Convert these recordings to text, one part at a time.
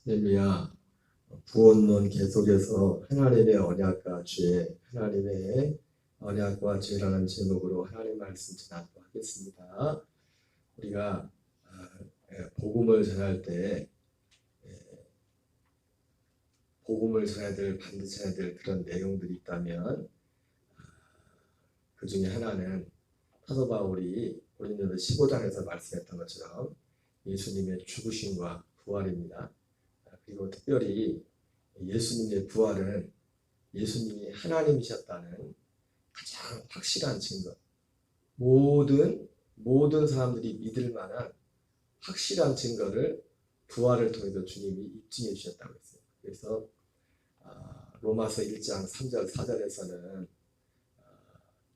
할렐루야. 구원론 계속해서 하나님의 언약과 죄, 하나님의 언약과 죄라는 제목으로 하나님 말씀 전하도록 하겠습니다. 우리가 복음을 전할 때 복음을 전해야 될, 반드시 해야 될 그런 내용들이 있다면 그 중에 하나는 사도 바울이 고린도서 15장에서 말씀했던 것처럼 예수님의 죽으심과 부활입니다. 그리고 특별히 예수님의 부활은 예수님이 하나님이셨다는 가장 확실한 증거, 모든 사람들이 믿을 만한 확실한 증거를 부활을 통해서 주님이 입증해 주셨다고 했어요. 그래서 로마서 1장 3절 4절에서는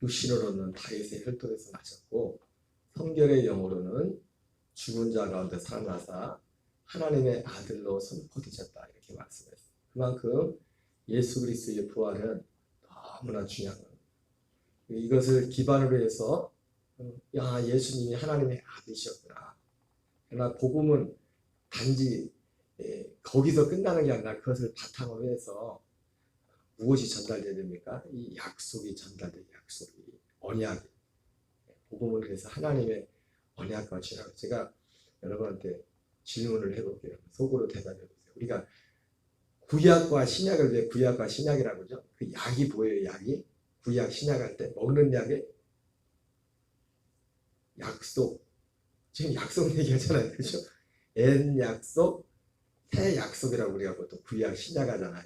육신으로는 다윗의 혈통에서 나셨고 성결의 영으로는 죽은 자 가운데 살아나사 하나님의 아들로 선포되셨다, 이렇게 말씀했어요. 그만큼 예수 그리스도의 부활은 너무나 중요한 겁니다. 이것을 기반으로 해서 예수님이 하나님의 아들이셨구나. 그러나 복음은 단지 거기서 끝나는 게 아니라 그것을 바탕으로 해서 무엇이 전달돼야 됩니까? 이 약속이 전달돼요. 약속이, 언약이. 복음을 그래서 하나님의 언약과 죄라고. 제가 여러분한테 질문을 해볼게요. 속으로 대답해보세요. 우리가 구약과 신약을 왜 구약과 신약이라고 하죠? 그 약이 보여요. 약이 구약 신약할 때 먹는 약에 약속, 지금 약속 얘기하잖아요. 그렇죠? 옛 약속, 새 약속이라고 우리가 보통 구약 신약 하잖아요.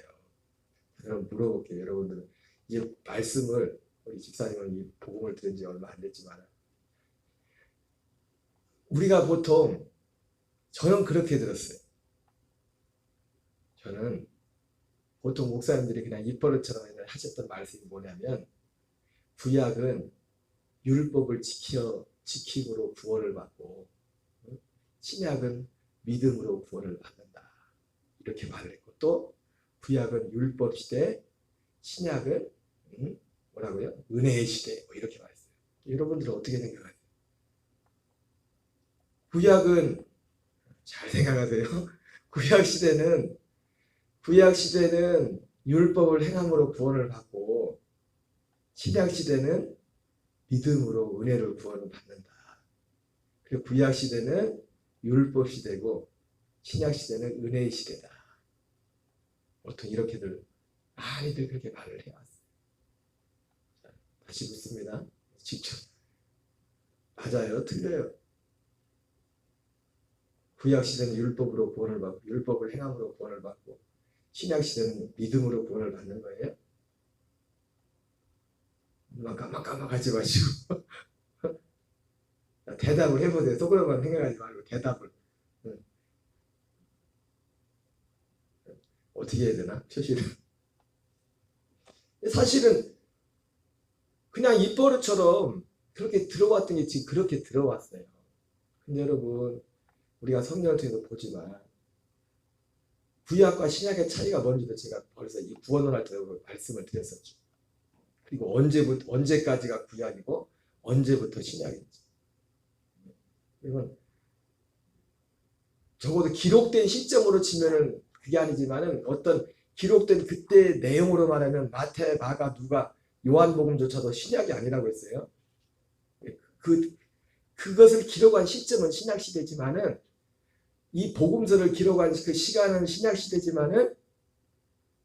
그럼 물어볼게요. 여러분들은 이 말씀을, 우리 집사님은 이 복음을 들은 지 얼마 안 됐지만 우리가 보통, 저는 그렇게 들었어요. 저는 보통 목사님들이 그냥 입버릇처럼 하셨던 말씀이 뭐냐면, 구약은 율법을 지킴으로 구원을 받고 신약은 믿음으로 구원을 받는다, 이렇게 말을 했고, 또 구약은 율법 시대, 신약은 뭐라고요? 은혜의 시대, 뭐 이렇게 말했어요. 여러분들은 어떻게 생각하세요? 구약은, 잘 생각하세요. 구약 시대는 율법을 행함으로 구원을 받고 신약 시대는 믿음으로 은혜를 구원을 받는다. 그리고 구약 시대는 율법 시대고 신약 시대는 은혜의 시대다. 보통 이렇게들 많이들 그렇게 말을 해왔어요. 다시 묻습니다. 직접 맞아요? 틀려요? 구약 시대는 율법으로 구원을 받고 율법을 행함으로 구원을 받고 신약 시대는 믿음으로 구원을 받는 거예요? 깜빡깜빡하지 마시고 대답을 해보세요. 속으로만 생각하지 말고 대답을. 어떻게 해야 되나? 표시를. 사실은 그냥 입버릇처럼 그렇게 들어왔던 게 지금 그렇게 들어왔어요. 근데 여러분, 우리가 성경을 통해서 보지만 구약과 신약의 차이가 뭔지도 제가 벌써 이 구원을 할 때 말씀을 드렸었죠. 그리고 언제까지가 구약이고 언제부터 신약인지. 이건 적어도 기록된 시점으로 치면은 그게 아니지만은 어떤 기록된 그때 내용으로 말하면 마태, 마가, 누가, 요한복음조차도 신약이 아니라고 했어요. 그것을 기록한 시점은 신약 시대지만은 이 복음서를 기록한 그 시간은 신약 시대지만은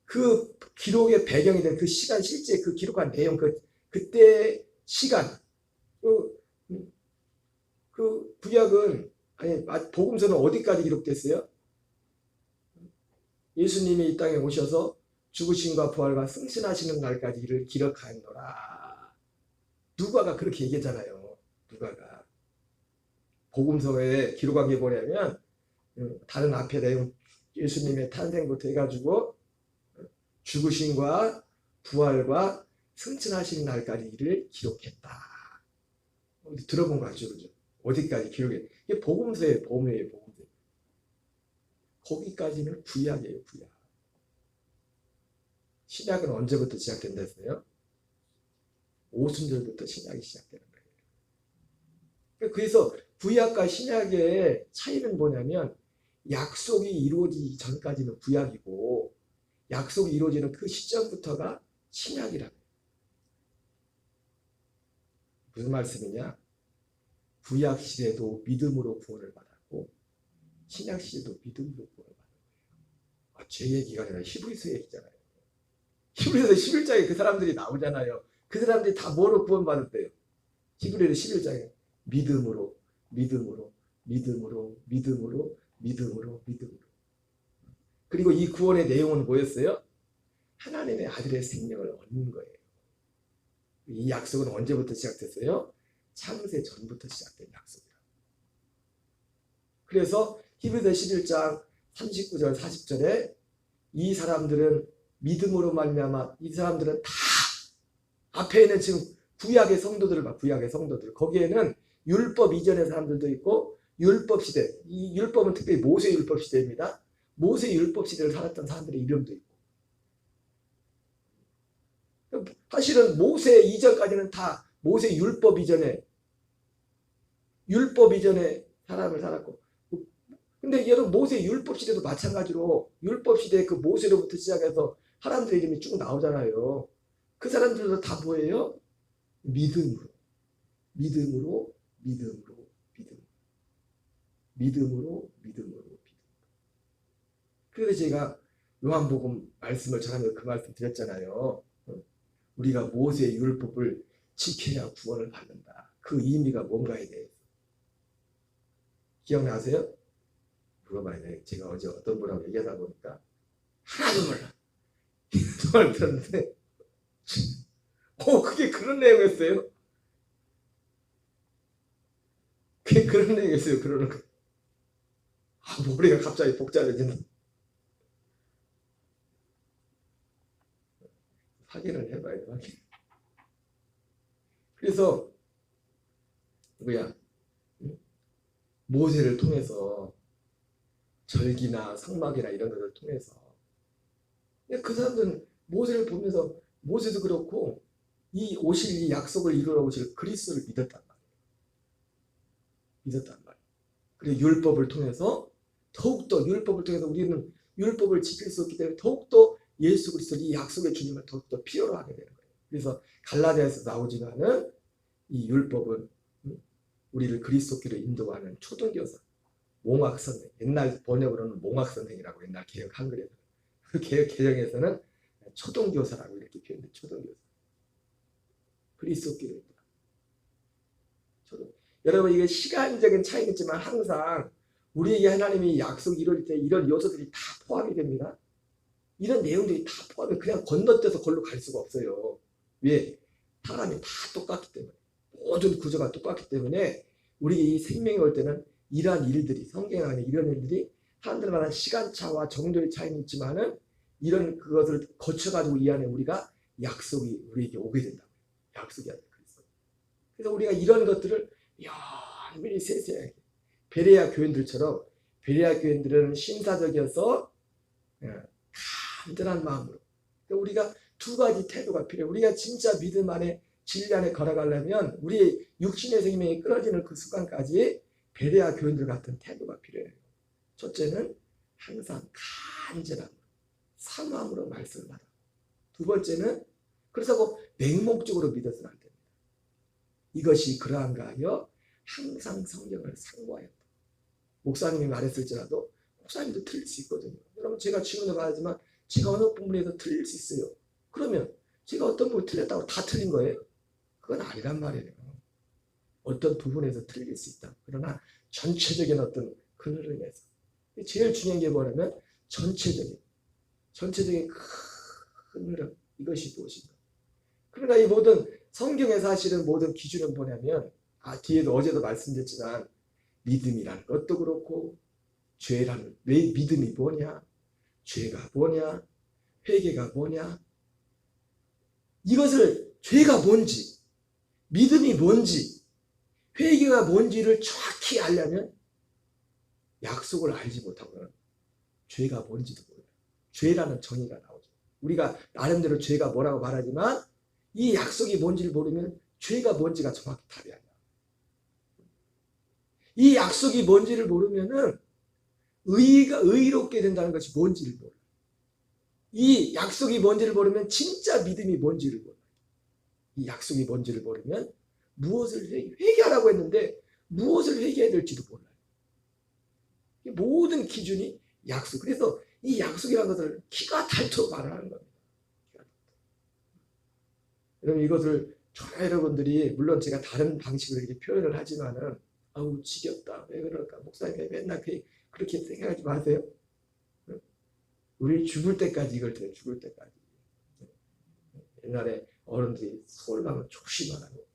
그 기록의 배경이 된 그 시간, 실제 그 기록한 내용, 그때 시간, 그 구약은, 아니 복음서는 어디까지 기록됐어요? 예수님이 이 땅에 오셔서 죽으심과 부활과 승천하시는 날까지 이를 기록하노라. 누가가 그렇게 얘기했잖아요. 누가가 복음서에 기록한 게 뭐냐면, 다른 앞에 내용, 예수님의 탄생부터 해가지고 죽으심과 부활과 승천하시는 날까지 이를 기록했다. 어디 들어본 거 같죠? 그죠? 어디까지 기록해? 이게 복음서예요. 복음서. 거기까지는 구약이에요. 구약. 신약은 언제부터 시작된다 했어요? 오순절부터 신약이 시작되는 거예요. 그래서 구약과 신약의 차이는 뭐냐면 약속이 이루어지기 전까지는 구약이고 약속이 이루어지는 그 시점부터가 신약이라고. 무슨 말씀이냐? 구약 시대도 믿음으로 구원을 받았고 신약 시대도 믿음으로 구원을 받은 거예요. 제 얘기가 아니라 히브리서 얘기잖아요. 히브리서 11장에 그 사람들이 나오잖아요. 그 사람들이 다 뭐로 구원받았대요? 히브리서 11장에 믿음으로 믿음으로 믿음으로 믿음으로 믿음으로 믿음으로. 그리고 이 구원의 내용은 뭐였어요? 하나님의 아들의 생명을 얻는 거예요. 이 약속은 언제부터 시작됐어요? 창세 전부터 시작된 약속이에요. 그래서 히브리서 11장 39절 40절에 이 사람들은 믿음으로 말미암아 이 사람들은 다 앞에 있는 지금 구약의 성도들을 봐. 구약의 성도들. 거기에는 율법 이전의 사람들도 있고 율법 시대. 이 율법은 특별히 모세 율법 시대입니다. 모세 율법 시대를 살았던 사람들의 이름도 있고. 사실은 모세 이전까지는 다 모세 율법 이전에 사람을 살았고. 근데 여러분 모세 율법 시대도 마찬가지로 율법 시대 그 모세로부터 시작해서 사람들의 이름이 쭉 나오잖아요. 그 사람들도 다 뭐예요? 믿음으로 믿음으로 믿음으로 믿음으로 믿음으로 믿음으로 믿음으로. 그래서 제가 요한복음 말씀을 전하면서 그 말씀 드렸잖아요. 우리가 모세의 율법을 지켜야 구원을 받는다. 그 의미가 뭔가에 대해서 기억나세요? 물어봐야 돼요. 제가 어제 어떤 분하고 얘기하다 보니까 하나도 몰라. 정말 들었는데 그게 그런 내용이었어요? 그게 그런 내용이었어요. 그러는 거. 머리가 갑자기 복잡해지는. 확인을 해봐야 돼. 확인. 그래서 모세를 통해서 절기나 성막이나 이런 것을 통해서 그 사람들은 모세를 보면서 모세도 그렇고 이 오실 이 약속을 이루러 오실 그리스도를 믿었단 말이에요. 그리고 율법을 통해서 더욱더 율법을 통해서 우리는 율법을 지킬 수 없기 때문에 더욱더 예수 그리스도 이 약속의 주님을 더욱더 필요로 하게 되는 거예요. 그래서 갈라디아에서 나오지만은 이 율법은 우리를 그리스도께로 인도하는 초등교사, 몽학선생, 옛날 번역으로는 몽학선생이라고 옛날 개혁 한글에서 그 개혁 개정에서는 초등교사라고 이렇게 표현돼. 초등교사. 그리스도께로 인도하는 초등. 여러분 이게 시간적인 차이겠지만 항상 우리에게 하나님이 약속 이룰 때 이런 요소들이 다 포함이 됩니다. 이런 내용들이 다 포함이 그냥 건너뛰어서 걸로 갈 수가 없어요. 왜? 사람이 다 똑같기 때문에. 모든 구조가 똑같기 때문에 우리 이 생명이 올 때는 이러한 일들이 성경에 나오는 이런 일들이 사람들마다 시간차와 정도의 차이는 있지만은 이런 그것을 거쳐가지고 이 안에 우리가 약속이 우리에게 오게 된다고요. 약속이 아니라 그리스도. 그래서 우리가 이런 것들을 연밀히 세세하게 베레아 교인들처럼 베레아 교인들은 신사적이어서 간절한 마음으로 우리가 두 가지 태도가 필요해요. 우리가 진짜 믿음 안에 진리 안에 걸어가려면 우리의 육신의 생명이 끊어지는 그 순간까지 베레아 교인들 같은 태도가 필요해요. 첫째는 항상 간절함, 사모함으로 말씀을 받아. 두 번째는 그래서 맹목적으로 믿어서는 안 됩니다. 이것이 그러한가 하여 항상 성경을 상고하였다. 목사님이 말했을지라도 목사님도 틀릴 수 있거든요. 여러분 제가 질문을 받았지만 제가 어느 부분에서 틀릴 수 있어요. 그러면 제가 어떤 부분 틀렸다고 다 틀린 거예요? 그건 아니란 말이에요. 어떤 부분에서 틀릴 수 있다. 그러나 전체적인 어떤 큰 흐름에서 제일 중요한 게 뭐냐면 전체적인 큰 흐름, 이것이 무엇인가. 그러나 이 모든 성경의 사실은 모든 기준은 뭐냐면 뒤에도 어제도 말씀드렸지만 믿음이라는 것도 그렇고 죄라는 왜 믿음이 뭐냐, 죄가 뭐냐, 회개가 뭐냐, 이것을 죄가 뭔지, 믿음이 뭔지, 회개가 뭔지를 정확히 알려면 약속을 알지 못하고는 죄가 뭔지도 몰라요. 죄라는 정의가 나오죠. 우리가 나름대로 죄가 뭐라고 말하지만 이 약속이 뭔지를 모르면 죄가 뭔지가 정확히 답이 안 나와요. 이 약속이 뭔지를 모르면은 의롭게 된다는 것이 뭔지를 몰라. 이 약속이 뭔지를 모르면 진짜 믿음이 뭔지를 몰라. 이 약속이 뭔지를 모르면 무엇을 회개하라고 했는데 무엇을 회개해야 될지도 몰라요. 모든 기준이 약속. 그래서 이 약속이라는 것을 키가 닳도록 말하는 겁니다. 여러분 이것을 저나 여러분들이 물론 제가 다른 방식으로 이렇게 표현을 하지만은 아우 지겹다. 왜 그럴까? 목사님이 맨날 그렇게 생각하지 마세요. 우리 죽을 때까지 이걸 들어요. 죽을 때까지. 옛날에 어른들이 서울 가면 조심하라고.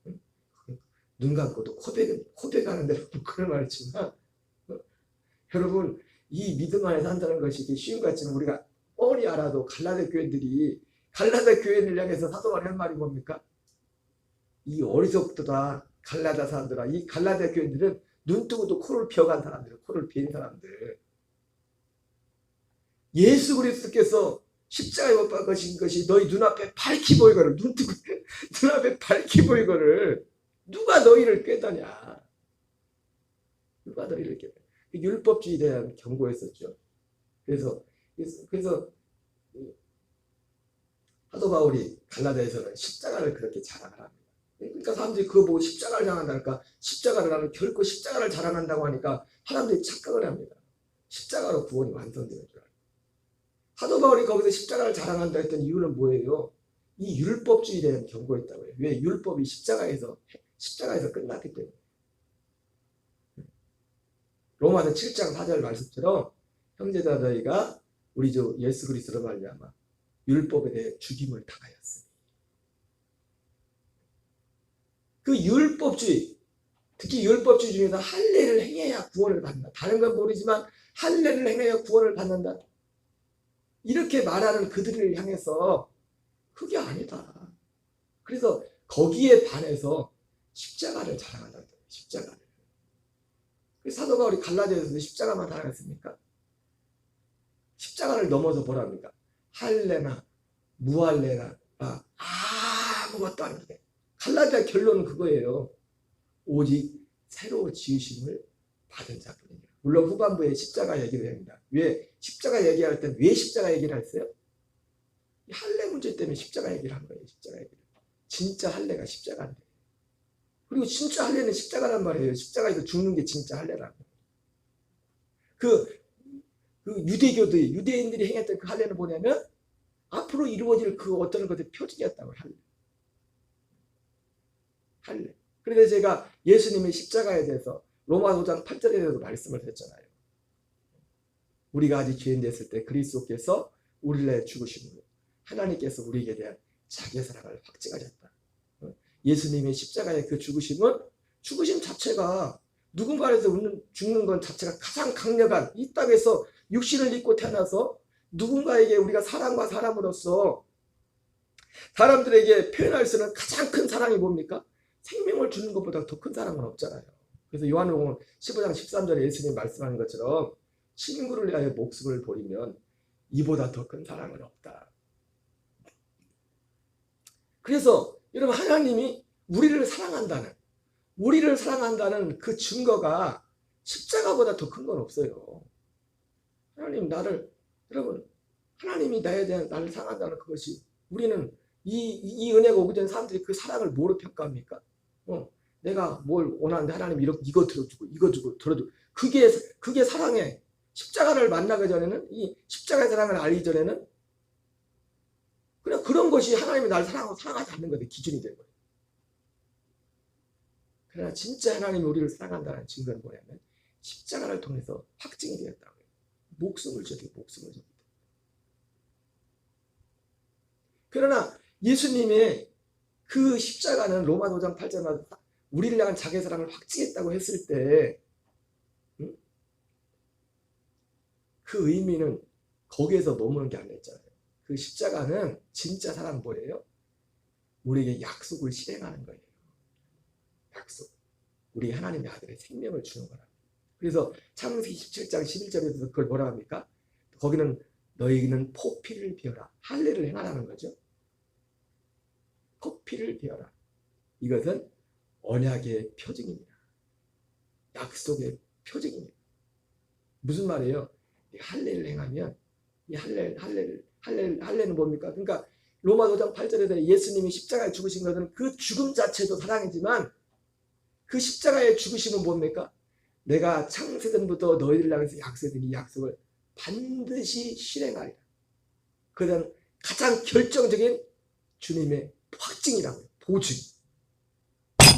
눈 감고도 코백하는 대로 그런 말 했지만 여러분 이 믿음 안에 산다는 것이 쉬운 것 같지만 우리가 뻔히 알아도 갈라데 교인들이 갈라데 교인을 향해서 사도 바울이 한 말이 뭡니까? 이 어리석도다 갈라다 사람들아. 이 갈라데 교인들은 눈 뜨고도 코를 비어간 사람들, 코를 비인 사람들. 예수 그리스도께서 십자가에 못 박으신 것이 너희 눈앞에 밝히 보이거를 눈 뜨고 눈앞에 밝히 보이거를 누가 너희를 꾀더냐? 누가 너희를 꾀더냐? 율법주의에 대한 경고했었죠. 그래서 사도 바울이 갈라디아에서는 십자가를 그렇게 자랑을 합니다. 그러니까 사람들이 그거 보고 십자가를 자랑한다니까 십자가를 나는 결코 십자가를 자랑한다고 하니까 사람들이 착각을 합니다. 십자가로 구원이 완성되는 줄 알아요. 사도 바울이 거기서 십자가를 자랑한다 했던 이유는 뭐예요? 이 율법주의에 대한 경고했다고요. 왜? 율법이 십자가에서 끝났기 때문에. 로마서 7장 4절 말씀처럼 형제자 너희가 우리 주 예수 그리스도로 말미암아 율법에 대해 죽임을 당하였으니. 그 율법주의, 특히 율법주의 중에서 할례를 행해야 구원을 받는다. 다른 건 모르지만 할례를 행해야 구원을 받는다. 이렇게 말하는 그들을 향해서 그게 아니다. 그래서 거기에 반해서 십자가를 자랑한다. 십자가를. 사도 바울이 갈라디아에서 십자가만 자랑했습니까? 십자가를 넘어서 뭐랍니까? 할례나 무할례나 아무것도 아닌데 갈라디아 결론은 그거예요. 오직 새로 지으심을 받은 자뿐이냐. 물론 후반부에 십자가 얘기를 합니다. 왜 십자가 얘기할 땐 왜 십자가 얘기를 했어요? 할례 문제 때문에 십자가 얘기를 한 거예요. 십자가 얘기를. 진짜 할례가 십자가인데. 그리고 진짜 할례는 십자가란 말이에요. 십자가에서 죽는 게 진짜 할례라고. 그 유대인들이 행했던 그 할례는 뭐냐면 앞으로 이루어질 그 어떤 것의 표징이었다고. 할례. 그래서 제가 예수님의 십자가에 대해서 로마서 5장 8절에 대해서 말씀을 드렸잖아요. 우리가 아직 죄인 됐을 때 그리스도께서 우리를 위해 죽으심으로 하나님께서 우리에게 대한 자기의 사랑을 확증하셨다. 예수님의 십자가의 그 죽으심 자체가 누군가에서 죽는 건 자체가 가장 강력한, 이 땅에서 육신을 입고 태어나서 누군가에게 우리가 사람과 사람으로서 사람들에게 표현할 수 있는 가장 큰 사랑이 뭡니까? 생명을 주는 것보다 더 큰 사랑은 없잖아요. 그래서 요한복음 15장 13절에 예수님 말씀하는 것처럼 친구를 위하여 목숨을 버리면 이보다 더 큰 사랑은 없다. 그래서 여러분 하나님이 우리를 사랑한다는 그 증거가 십자가보다 더 큰 건 없어요. 여러분 하나님이 나에 대한 나를 사랑한다는 그것이, 우리는 이 은혜가 오게 된 사람들이 그 사랑을 뭐로 평가합니까? 내가 뭘 원하는데 하나님 이거 들어주고 이거 주고 들어주고, 그게 사랑에, 십자가를 만나기 전에는, 이 십자가의 사랑을 알기 전에는 그냥 그런 것이 하나님이 나를 사랑하지 않는 것의 기준이 된 거예요. 그러나 진짜 하나님이 우리를 사랑한다는 증거는 뭐냐면 십자가를 통해서 확증이 되었다고요. 목숨을 줘도 목숨을 줍니다. 그러나 예수님의 그 십자가는 로마서 5장 8절마다 우리를 향한 자기의 사랑을 확증했다고 했을 때 그 의미는 거기에서 머무는 게 아니었잖아요. 그 십자가는 진짜 사랑 뭐예요? 우리에게 약속을 실행하는 거예요. 약속. 우리 하나님의 아들의 생명을 주는 거라. 그래서 창세기 17장 11절에서 그걸 뭐라 합니까? 거기는 너희는 포피를 비워라. 할례를 행하라는 거죠. 포피를 비워라. 이것은 언약의 표징입니다. 약속의 표징입니다. 무슨 말이에요? 할례를 행하면 이 할례는 뭡니까? 그러니까 로마 5장 8절에서 예수님이 십자가에 죽으신 것은 그 죽음 자체도 사랑이지만 그 십자가의 죽으심은 뭡니까? 내가 창세전부터 너희를 향해서 약속한 이 약속을 반드시 실행하리라. 그다음 가장 결정적인 주님의 확증이라고요. 보증.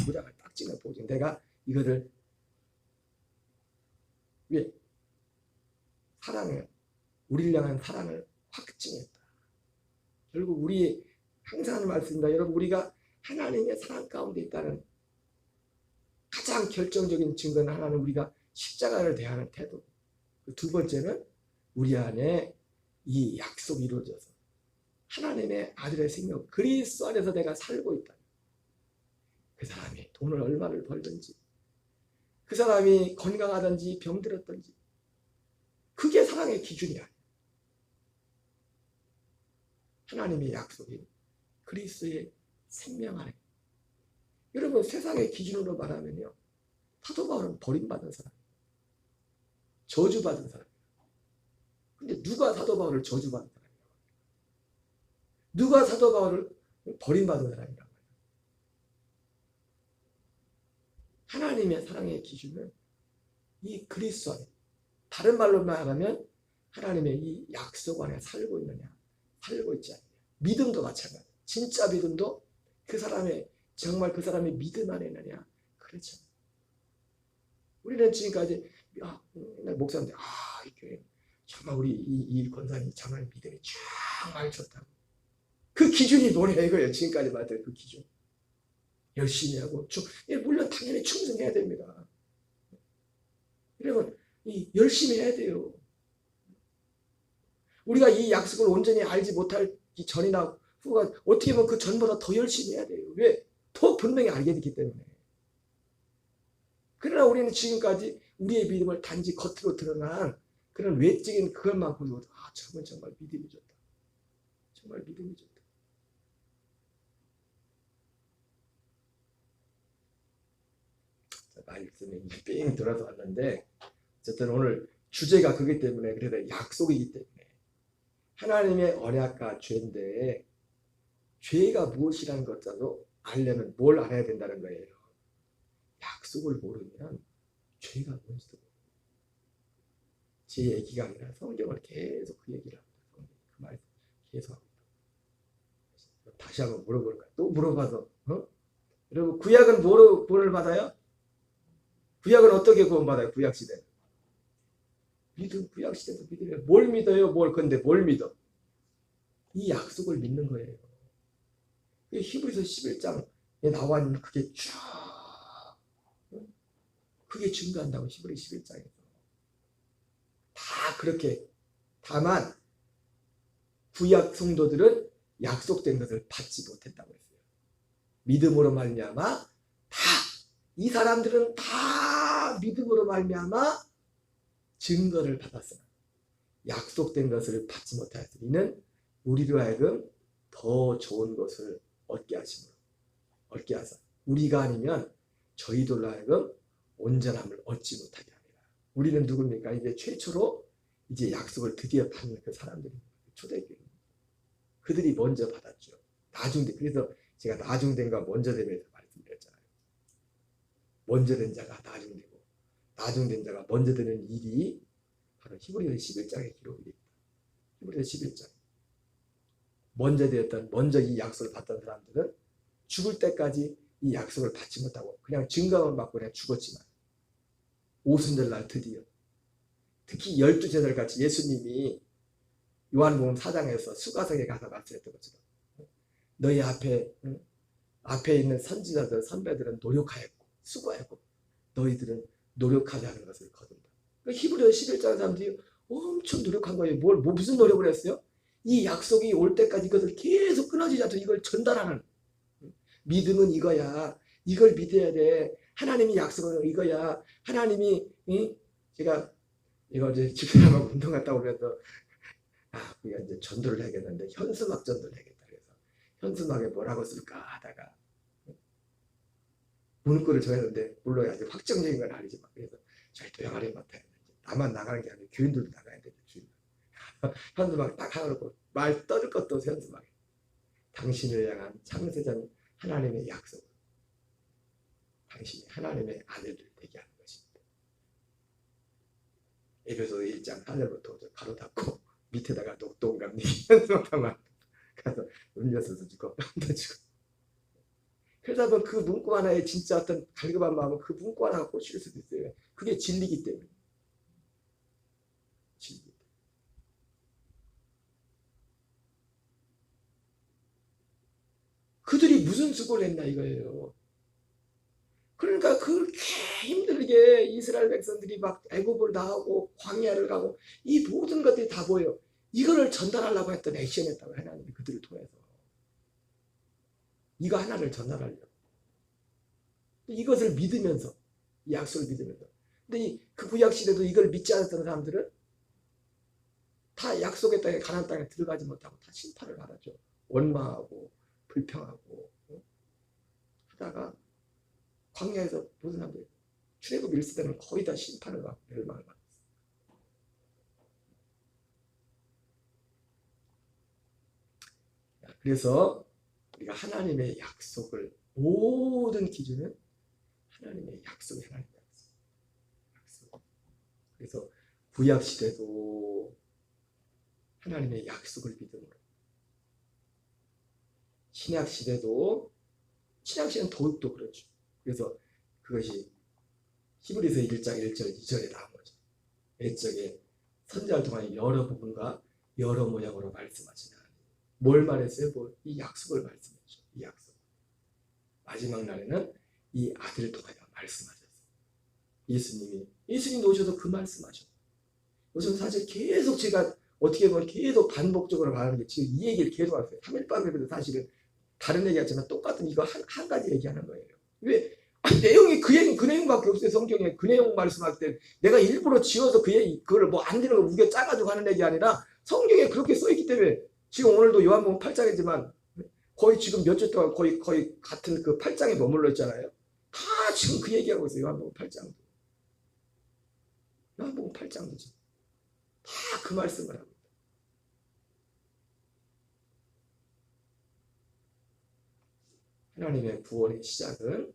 무장을 딱 찍는 보증. 내가 이거를 왜? 사랑을, 우리를 향한 사랑을 확증했다. 결국 우리 항상 하는 말씀입니다. 여러분, 우리가 하나님의 사랑 가운데 있다는 가장 결정적인 증거는 하나는 우리가 십자가를 대하는 태도. 두 번째는 우리 안에 이 약속이 이루어져서 하나님의 아들의 생명 그리스도 안에서 내가 살고 있다. 그 사람이 돈을 얼마를 벌든지, 그 사람이 건강하든지 병들었든지, 그게 사랑의 기준이야. 하나님의 약속이 그리스도의 생명 안에. 여러분, 세상의 기준으로 말하면요, 사도 바울은 버림받은 사람, 저주받은 사람. 근데 누가 사도 바울을 저주받은 사람이라고? 누가 사도 바울을 버림받은 사람이라고? 하나님의 사랑의 기준은 이 그리스도 안에, 다른 말로 말하면 하나님의 이 약속 안에 살고 있느냐, 살고 있지 않느냐. 믿음도 마찬가지. 진짜 믿음도 그 사람의, 정말 그 사람의 믿음 안에 있느냐, 그렇지 않아요. 우리는 지금까지 옛날 목사님들, 이 교회 정말 우리 이 권사님 정말 믿음이 정말 좋다고. 그 기준이 뭐냐 이거예요. 지금까지 말했던 그 기준. 열심히 하고, 물론 당연히 충성해야 됩니다. 여러분, 열심히 해야 돼요. 우리가 이 약속을 온전히 알지 못하기 전이나 후가 어떻게 보면 그 전보다 더 열심히 해야 돼요. 왜? 더 분명히 알게 됐기 때문에. 그러나 우리는 지금까지 우리의 믿음을 단지 겉으로 드러난 그런 외적인 그것만 보고, 저건 정말 믿음이 좋다. 정말 믿음이 좋다. 말씀이 삥 돌아서 왔는데, 어쨌든 오늘 주제가 그렇기 때문에, 그래서 약속이기 때문에 하나님의 언약과 죄인데, 죄가 무엇이라는 것도 알려면 뭘 알아야 된다는 거예요. 약속을 모르면 죄가 뭔지도 모르고. 제 얘기가 아니라 성경을 계속 그 얘기를 합니다. 그 말씀 계속 합니다. 다시 한번 물어볼까? 또 물어봐서, 여러분, 구약은 뭐로 구원을 받아요? 구약은 어떻게 구원받아요? 구약시대. 믿음, 구약시대에서 믿으면 뭘 믿어요? 근데 뭘 믿어? 이 약속을 믿는 거예요. 히브리서 11장에 나와 있는 그게 쫙, 그게 증거한다고. 히브리 11장에서 다 그렇게. 다만 구약 성도들은 약속된 것을 받지 못했다고 했어요. 믿음으로 말미암아 다, 이 사람들은 다 믿음으로 말미암아 증거를 받았으나 약속된 것을 받지 못하였으니는 우리로 하여금 더 좋은 것을 얻게 하사 우리가 아니면 저희들로 하여금 온전함을 얻지 못하게 합니다. 우리는 누굽니까? 이제 최초로 이제 약속을 드디어 받는 그 사람들입니다. 초대교회. 그들이 먼저 받았죠. 그래서 제가 나중된과 먼저됨에서 말씀드렸잖아요. 먼저 된 자가 나중되고, 나중된 자가 먼저 되는 일이 바로 히브리서 11장에 기록이 됩니다. 히브리서 11장. 먼저 이 약속을 받던 사람들은 죽을 때까지 이 약속을 받지 못하고 그냥 증거만 받고 그냥 죽었지만, 오순절날 드디어, 특히 12제자들 같이 예수님이 요한복음 4장에서 수가성에 가서 말씀했던 것처럼, 너희 앞에 있는 선지자들, 선배들은 노력하였고 수고했고 너희들은 노력하지 않은 것을 거둔다. 히브리서 11장 사람들이 엄청 노력한 거예요. 무슨 노력을 했어요? 이 약속이 올 때까지 이것을 계속 끊어지지 않도록 이걸 전달하는. 믿음은 이거야. 이걸 믿어야 돼. 하나님이 약속은 이거야. 하나님이, 제가 이거 이제 집사람하고 운동 갔다 오면서, 우리가 이제 전도를 해야겠는데, 현수막 전도를 해야겠다. 그래서 현수막에 뭐라고 쓸까 하다가 문구를 정했는데, 물론 아직 확정적인 건 아니지만, 그래서 저희 또 영화를 맡아야 돼. 나만 나가는 게 아니고 교인들도 나가야 돼. 현수막 딱 하나 놓고 말 떠들 것도 없어 현수막. 당신을 향한 창세전 하나님의 약속. 당신이 하나님의 아들을 되게 하는 것입니다. 에베소 1장 4절부터 가로 닫고 밑에다가 동그라미 현수막만 가서 음료수 주고 또 주고. 그러다 보면 그 문구 하나에 진짜 어떤 갈급한 마음은 그 문구 하나가 꽂힐 수도 있어요. 그게 진리기 때문에. 진리. 그들이 무슨 수고를 했나 이거예요. 그러니까 그렇게 힘들게 이스라엘 백성들이 막 애굽을 나오고 광야를 가고 이 모든 것들이 다 보여요. 이거를 전달하려고 했던 액션이었다고 하나님이 그들을 통해서. 이거 하나를 전달하려고. 이것을 믿으면서 이 약속을 믿으면서. 근데 그 구약 시대도 이걸 믿지 않았던 사람들은 다 약속의 땅에 가나안 땅에 들어가지 못하고 다 심판을 받았죠. 원망하고 불평하고 하다가 광야에서 모든 사람들 출애굽 1세대는 거의 다 심판을 받고 멸망을 받았어요. 그래서 우리가 하나님의 약속을 모든 기준은 하나님의 약속이 하나님의 약속. 그래서 구약 시대도 하나님의 약속을 믿음으로 신약 시대도 신약 시대는 더욱더 그렇죠. 그래서 그것이 히브리서 1장 1절 2절에 나온 거죠. 옛적에 선지자를 통하여 여러 부분과 여러 모양으로 말씀하시나 뭘 말했어요? 이 약속을 말씀했죠. 이 약속. 마지막 날에는 이 아들을 통하여 말씀하셨어요. 예수님이 오셔서 그 말씀하셨어요. 요즘 사실 계속 제가 어떻게 보면 계속 반복적으로 말하는 게 지금 이 얘기를 계속 하세요. 3일밤에도 사실은 다른 얘기하지만 똑같은 이거 한 가지 얘기하는 거예요. 왜? 내용이 그 내용밖에 없어요. 성경에 그 내용 말씀할 때 내가 일부러 지어서 그걸 뭐 안 되는 거 우겨 짜가지고 하는 얘기 아니라 성경에 그렇게 써있기 때문에 지금 오늘도 요한복음 8장이지만 거의 지금 몇 주 동안 거의 같은 그 8장에 머물러 있잖아요. 다 지금 그 얘기하고 있어요. 요한복음 8장도. 요한복음 8장도 지금 다 그 말씀을 합니다. 하나님의 구원의 시작은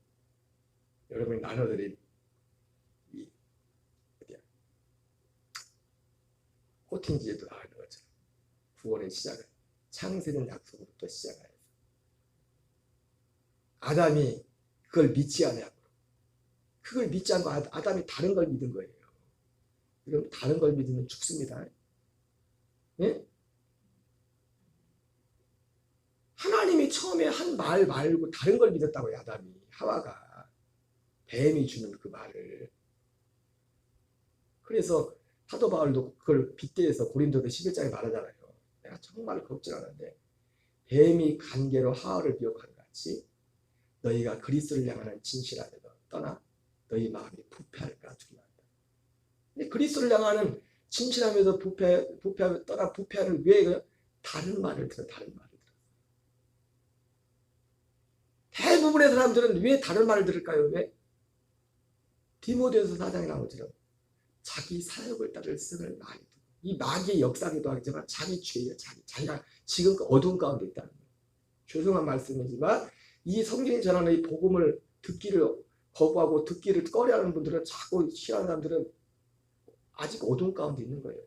여러분이 나눠드린 호팅지에도 나와 있는 것처럼 구원의 시작은 창세된 약속으로부터 시작하여서 아담이 그걸 믿지 않아요. 그걸 믿지 않고 아담이 다른 걸 믿은 거예요. 그럼 다른 걸 믿으면 죽습니다. 예? 하나님이 처음에 한 말 말고 다른 걸 믿었다고요. 아담이 하와가 뱀이 주는 그 말을. 그래서 사도 바울도 그걸 빗대서 고린도서 11장에 말하잖아요. 내가 정말 걱정하는데 뱀이 간계로 하와를 미혹한 같이 너희가 그리스도를 향하는 진실함에도 떠나 너희 마음이 부패할까 두려워한다. 근데 그리스도를 향하는 진실함에도 떠나 부패하는 왜 다른 말을 들어 다른 말을 들어. 대부분의 사람들은 왜 다른 말을 들을까요? 왜? 디모데후서 4장에 나온 것처럼 자기 사역을 따를 성을 많이 두고 이 마귀의 역사기도 하지만 자기 죄예요. 자기가 지금 어두운 가운데 있다는 거예요. 죄송한 말씀이지만 이 성경이 전하는 이 복음을 듣기를 거부하고 듣기를 꺼려하는 분들은 자꾸 싫어하는 사람들은 아직 어두운 가운데 있는 거예요.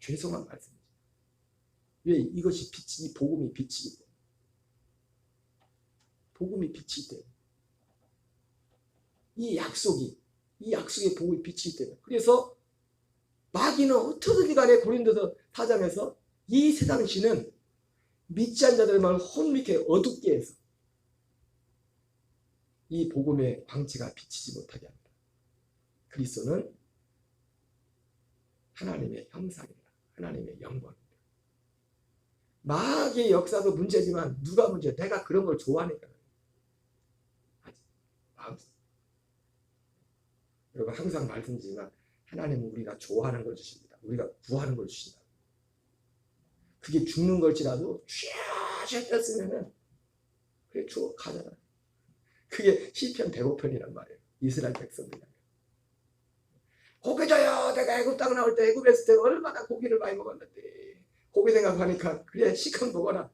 죄송한 말씀이죠. 왜? 이것이 빛이 이 복음이 빛이기 때문에. 복음이 빛이기 때문에. 이 약속의 복음이 빛이기 때문에. 그래서 마귀는 어떻게든 간에 고린도서 4장에서 이 세상 신은 믿지 않는 자들의 마음을 혼미케 어둡게 해서 이 복음의 광채가 비치지 못하게 합니다. 그리스도는 하나님의 형상입니다. 하나님의 영광입니다. 마귀의 역사도 문제지만 누가 문제야? 내가 그런 걸 좋아하니까. 여러분 항상 말씀드리지만 하나님은 우리가 좋아하는 걸 주십니다. 우리가 구하는 걸 주신다. 그게 죽는 걸지라도 쥐어쥐어 뺐으면은 그게 쭉 가잖아. 그게 시편 105편이란 말이에요. 이스라엘 백성들이. 고기 줘요. 내가 애굽 땅 나올 때 애굽에 있을 때 얼마나 고기를 많이 먹었는데 고기 생각하니까 그래 시컷 먹어라.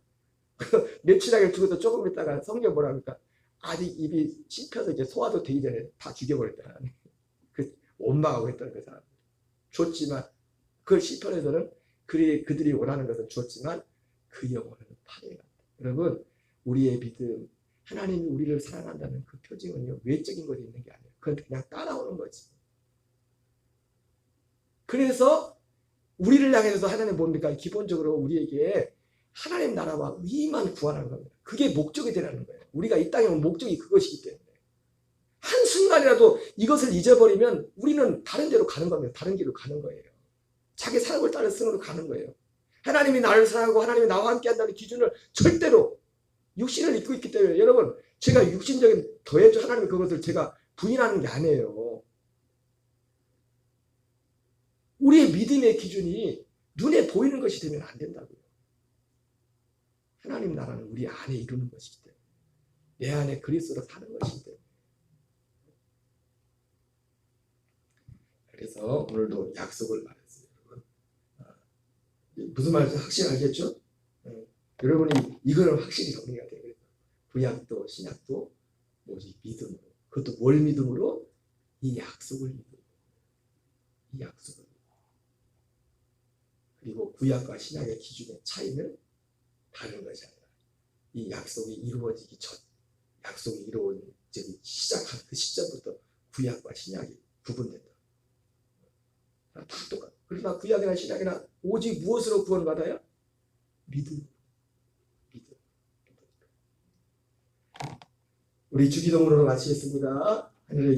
며칠하게 죽어도 조금 있다가 성경 뭐라 그러니까 아직 입이 씹혀서 이제 소화도 되기 전에 다 죽여버렸다. 그 원망하고 했던 그 사람. 줬지만 그걸 시편에서는 그들이 원하는 것은 줬지만 그 영혼은 파괴했다. 여러분 우리의 믿음 하나님이 우리를 사랑한다는 그 표징은요 외적인 것이 있는 게 아니에요. 그건 그냥 따라오는 거지. 그래서 우리를 향해서 하나님 뭡니까? 기본적으로 우리에게 하나님 나라와 의만 구하라는 겁니다. 그게 목적이 되라는 거예요. 우리가 이 땅에 온 목적이 그것이기 때문에 한순간이라도 이것을 잊어버리면 우리는 다른 데로 가는 겁니다. 다른 길로 가는 거예요. 자기 사랑을 따른 승으로 가는 거예요. 하나님이 나를 사랑하고 하나님이 나와 함께 한다는 기준을 절대로 육신을 입고 있기 때문에 여러분 제가 육신적인 더해줘 하나님의 그것을 제가 부인하는 게 아니에요. 우리의 믿음의 기준이 눈에 보이는 것이 되면 안 된다고요. 하나님 나라는 우리 안에 이루는 것이기 때문에 내 안에 그리스도로 사는 것이기 때문에 그래서 오늘도 약속을 말했어요. 여러분. 무슨 말인지 확실히 알겠죠? 여러분이 이거는 확실히 정리가 돼요. 구약도 신약도 오직 믿음으로 그것도 뭘 믿음으로? 이 약속을 믿음으로 이 약속을 그리고 구약과 신약의 기준의 차이는 다른 것이 아니라 이 약속이 이루어지기 전 약속이 이루어지기 시작한 그 시점부터 구약과 신약이 구분된다. 다 똑같아. 그러나 구약이나 신약이나 오직 무엇으로 구원받아요? 믿음. 우리 주기도문으로 마치겠습니다. 하늘의